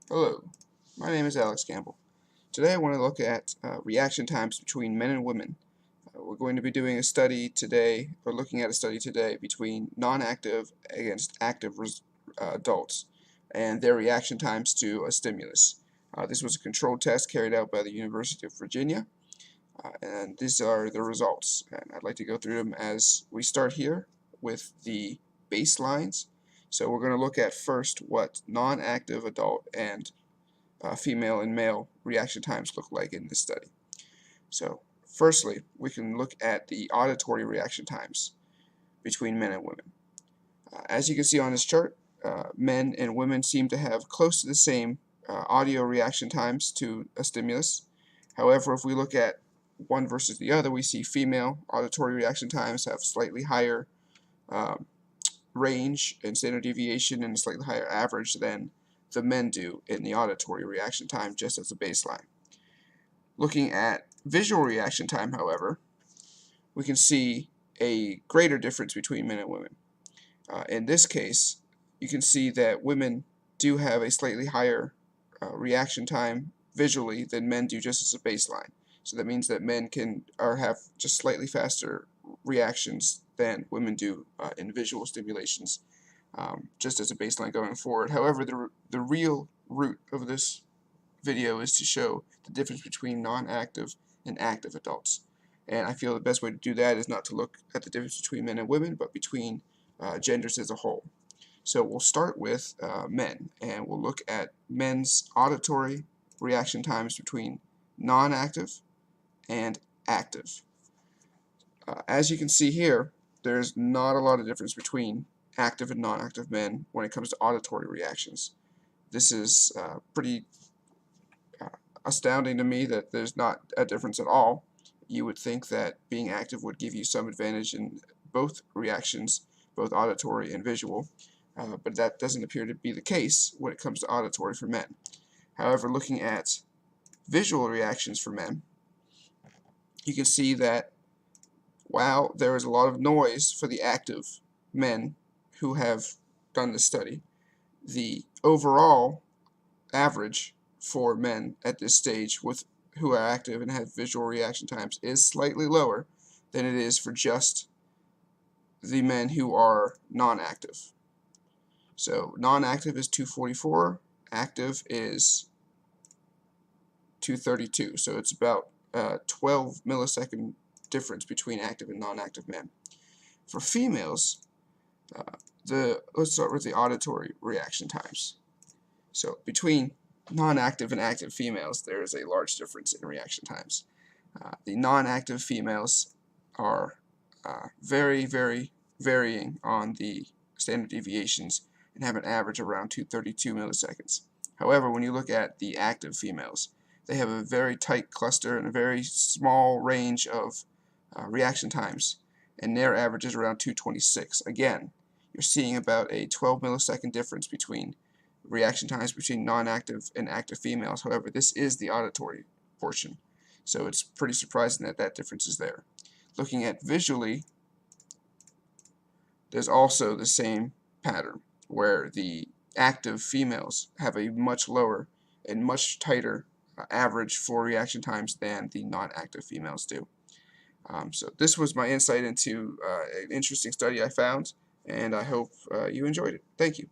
Hello, my name is Alex Campbell. Today I want to look at reaction times between men and women. We're going to be doing a study today, or looking at a study today, between non-active against active adults and their reaction times to a stimulus. This was a controlled test carried out by the University of Virginia, and these are the results. And I'd like to go through them as we start here with the baselines. So we're going to look at first what non-active adult and female and male reaction times look like in this study. So firstly, we can look at the auditory reaction times between men and women. As you can see on this chart, men and women seem to have close to the same audio reaction times to a stimulus. However, if we look at one versus the other, we see female auditory reaction times have slightly higher range and standard deviation and a slightly higher average than the men do in the auditory reaction time, just as a baseline. Looking at visual reaction time, however, we can see a greater difference between men and women. In this case, you can see that women do have a slightly higher reaction time visually than men do, just as a baseline. So that means that men can have just slightly faster reactions than women do in visual stimulations, just as a baseline going forward. However, the real root of this video is to show the difference between non-active and active adults. And I feel the best way to do that is not to look at the difference between men and women, but between genders as a whole. So we'll start with men, and we'll look at men's auditory reaction times between non-active and active. As you can see here, there's not a lot of difference between active and non-active men when it comes to auditory reactions. This is pretty astounding to me that there's not a difference at all. You would think that being active would give you some advantage in both reactions, both auditory and visual, but that doesn't appear to be the case when it comes to auditory for men. However, looking at visual reactions for men, you can see that while there is a lot of noise for the active men who have done this study, the overall average for men at this stage who are active and have visual reaction times is slightly lower than it is for just the men who are non-active. So non-active is 244, active is 232. So it's about 12 millisecond difference between active and non-active men. For females, let's start with the auditory reaction times. So between non-active and active females, there is a large difference in reaction times. The non-active females are very, very varying on the standard deviations and have an average around 232 milliseconds. However, when you look at the active females, they have a very tight cluster and a very small range of reaction times, and their average is around 226. Again, you're seeing about a 12 millisecond difference between reaction times between non-active and active females. However, this is the auditory portion, so it's pretty surprising that that difference is there. Looking at visually, there's also the same pattern, where the active females have a much lower and much tighter average for reaction times than the non-active females do. So this was my insight into an interesting study I found, and I hope you enjoyed it. Thank you.